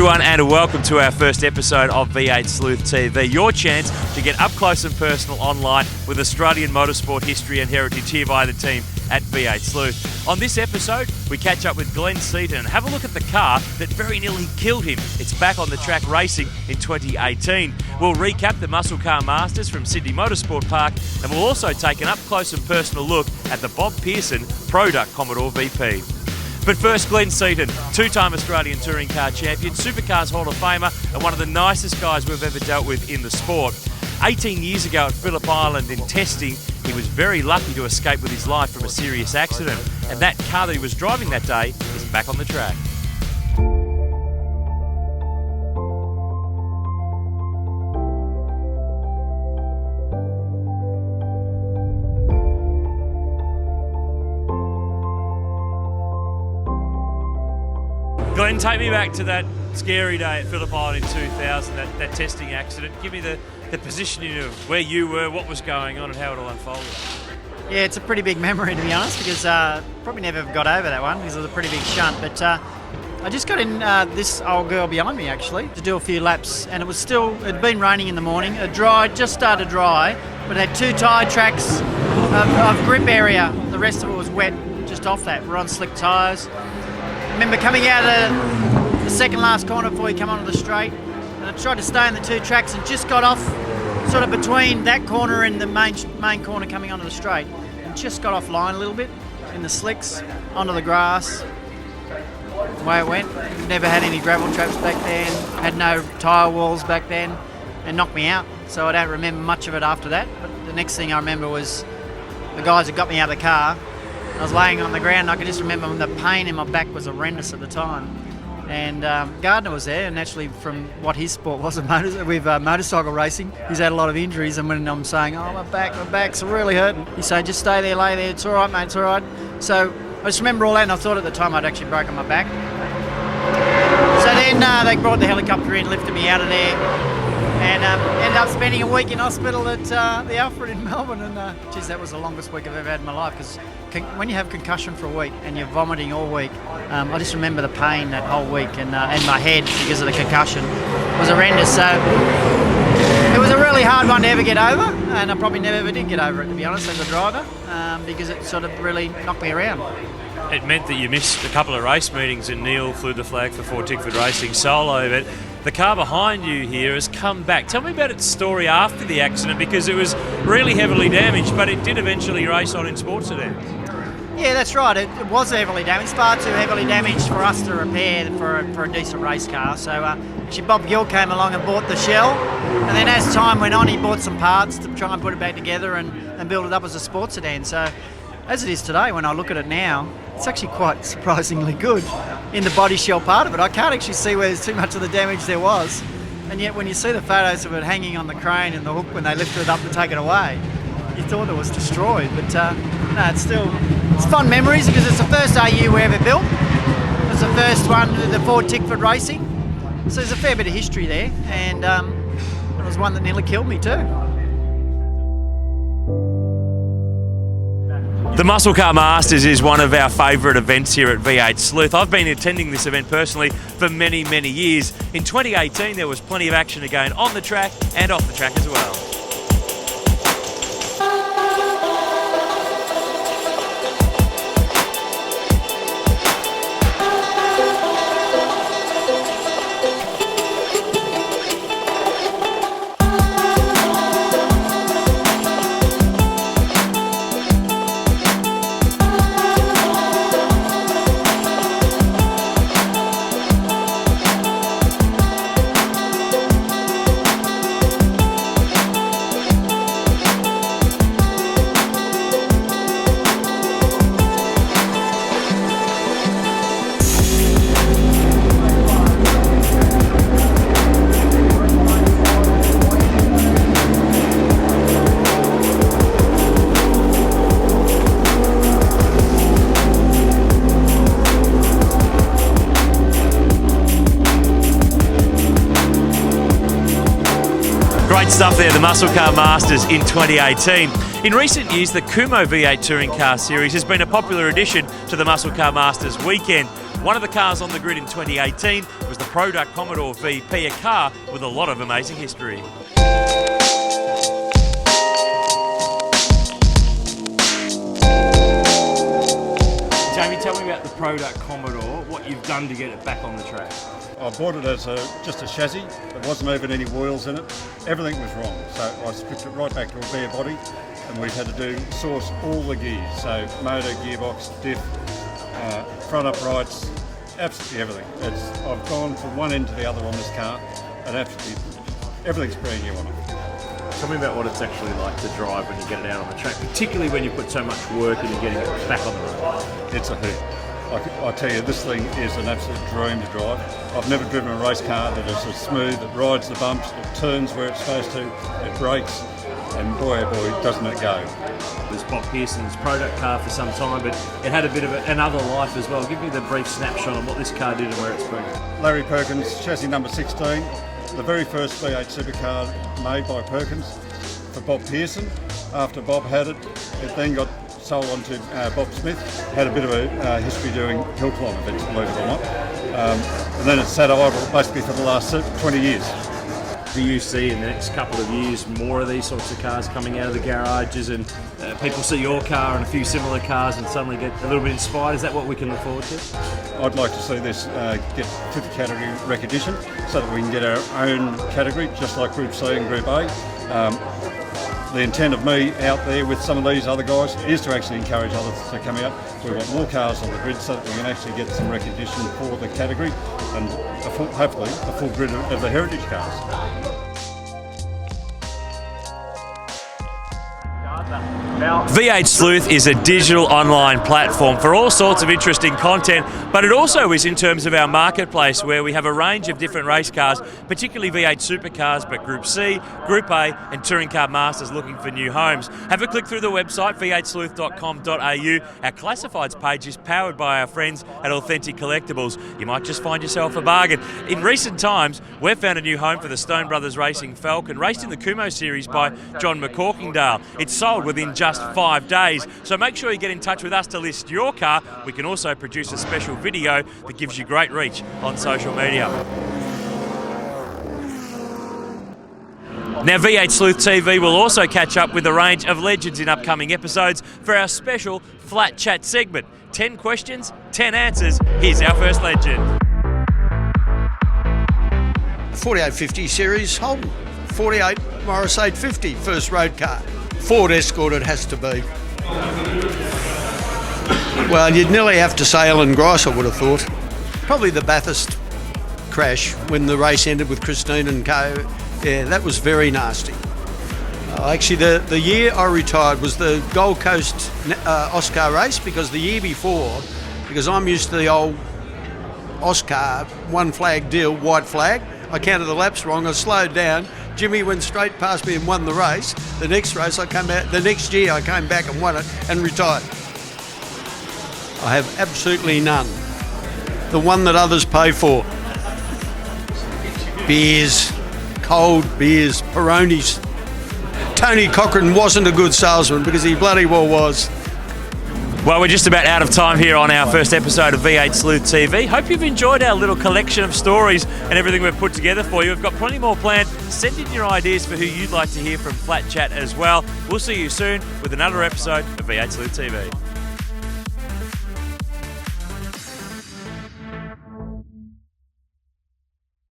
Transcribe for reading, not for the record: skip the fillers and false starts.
everyone, and welcome to our first episode of V8 Sleuth TV, your chance to get up close and personal online with Australian motorsport history and heritage here by the team at V8 Sleuth. On this episode, we catch up with Glenn Seton and have a look at the car that very nearly killed him. It's back on the track racing in 2018. We'll recap the Muscle Car Masters from Sydney Motorsport Park, and we'll also take an up close and personal look at the Bob Pearson Product Commodore VP. But first, Glenn Seton, two-time Australian Touring Car Champion, Supercars Hall of Famer, and one of the nicest guys we've ever dealt with in the sport. 18 years ago at Phillip Island in testing, he was very lucky to escape with his life from a serious accident. And that car that he was driving that day is back on the track. Glenn, take me back to that scary day at Phillip Island in 2000, that testing accident. Give me the positioning of where you were, what was going on, and how it all unfolded. Yeah, it's a pretty big memory, to be honest, because probably never got over that one because it was a pretty big shunt. But I just got in this old girl behind me, actually, to do a few laps, and it had been raining in the morning. It just started dry, but it had two tyre tracks of grip area. The rest of it was wet just off that. We're on slick tyres. I remember coming out of the second last corner before you come onto the straight, and I tried to stay on the two tracks and just got off sort of between that corner and the main corner coming onto the straight, and just got off line a little bit in the slicks, onto the grass. Away it went. Never had any gravel traps back then, had no tyre walls back then, and knocked me out. So I don't remember much of it after that, but the next thing I remember was the guys that got me out of the car. I was laying on the ground, and I could just remember the pain in my back was horrendous at the time. And Gardner was there, and naturally from what his sport was with motorcycle racing, he's had a lot of injuries, and when I'm saying, oh, my back's really hurting, he's saying, just stay there, lay there, it's all right, mate, it's all right. So I just remember all that, and I thought at the time I'd actually broken my back. So then they brought the helicopter in, lifted me out of there, and ended up spending a week in hospital at the Alfred in Melbourne, and geez, that was the longest week I've ever had in my life, because when you have concussion for a week and you're vomiting all week, I just remember the pain that whole week, and my head, because of the concussion, was horrendous. So it was a really hard one to ever get over, and I probably never ever did get over it, to be honest, as a driver, because it sort of really knocked me around. It meant that you missed a couple of race meetings, and Neil flew the flag for Ford Tickford Racing solo, but the car behind you here has come back. Tell me about its story after the accident, because it was really heavily damaged, but it did eventually race on in sports sedans. Yeah, that's right. It was heavily damaged, far too heavily damaged for us to repair for a decent race car. So actually Bob Gill came along and bought the shell, and then as time went on, he bought some parts to try and put it back together and build it up as a sports sedan. So as it is today, when I look at it now, it's actually quite surprisingly good in the body shell part of it. I can't actually see where there's too much of the damage there was, and yet when you see the photos of it hanging on the crane and the hook when they lifted it up to take it away, you thought it was destroyed. But no, it's fun memories, because it's the first AU we ever built. It was the first one, the Ford Tickford Racing. So there's a fair bit of history there, and it was one that nearly killed me too. The Muscle Car Masters is one of our favourite events here at V8 Sleuth. I've been attending this event personally for many, many years. In 2018, there was plenty of action again on the track and off the track as well. Great stuff there, the Muscle Car Masters in 2018. In recent years, the Kumo V8 Touring Car Series has been a popular addition to the Muscle Car Masters weekend. One of the cars on the grid in 2018 was the Product Commodore VP, a car with a lot of amazing history. Jamie, tell me about the Product Commodore, what you've done to get it back on the track. I bought it as just a chassis. There wasn't even any wheels in it. Everything was wrong. So I stripped it right back to a bare body, and we've had to source all the gears. So motor, gearbox, diff, front uprights, absolutely everything. I've gone from one end to the other on this car, and absolutely everything's brand new on it. Tell me about what it's actually like to drive when you get it out on the track, particularly when you put so much work into getting it back on the road. It's a hoot. I tell you, this thing is an absolute dream to drive. I've never driven a race car that is as smooth, it rides the bumps, it turns where it's supposed to, it brakes, and boy oh boy, doesn't it go. It was Bob Pearson's product car for some time, but it had a bit of another life as well. Give me the brief snapshot on what this car did and where it's been. Larry Perkins, chassis number 16, the very first V8 supercar made by Perkins for Bob Pearson. After Bob had it, it then got sold on to Bob Smith. Had a bit of a history doing hill climb events, believe it or not. And then it sat idle basically for the last 20 years. Do you see in the next couple of years more of these sorts of cars coming out of the garages, and people see your car and a few similar cars and suddenly get a little bit inspired? Is that what we can look forward to? I'd like to see this get 5th category recognition so that we can get our own category, just like Group C and Group A. The intent of me out there with some of these other guys is to actually encourage others to come out. We want more cars on the grid so that we can actually get some recognition for the category and hopefully a full grid of the heritage cars. V8 Sleuth is a digital online platform for all sorts of interesting content, but it also is in terms of our marketplace, where we have a range of different race cars, particularly V8 supercars, but Group C, Group A and Touring Car Masters looking for new homes. Have a click through the website, v8sleuth.com.au. Our classifieds page is powered by our friends at Authentic Collectibles. You might just find yourself a bargain. In recent times, we've found a new home for the Stone Brothers Racing Falcon, raced in the Kumo series by John McCorkingdale. It's sold within just 5 days, so make sure you get in touch with us to list your car. We can also produce a special video that gives you great reach on social media. Now, V8 Sleuth TV will also catch up with a range of legends in upcoming episodes for our special Flat Chat segment. 10 questions, 10 answers. Here's our first legend. 4850 series Holden, 48 Morris 850 first road car. Ford Escort it has to be. Well, you'd nearly have to say Ellen Grice, I would have thought. Probably the Bathurst crash when the race ended with Christine and co. Yeah, that was very nasty. Actually, the year I retired was the Gold Coast Oscar race, because the year before, because I'm used to the old Oscar one flag deal, white flag, I counted the laps wrong, I slowed down. Jimmy went straight past me and won the race. The next race, the next year I came back and won it and retired. I have absolutely none. The one that others pay for. Beers, cold beers, Peronis. Tony Cochran wasn't a good salesman, because he bloody well was. Well, we're just about out of time here on our first episode of V8 Sleuth TV. Hope you've enjoyed our little collection of stories and everything we've put together for you. We've got plenty more planned. Send in your ideas for who you'd like to hear from Flat Chat as well. We'll see you soon with another episode of V8 Sleuth TV.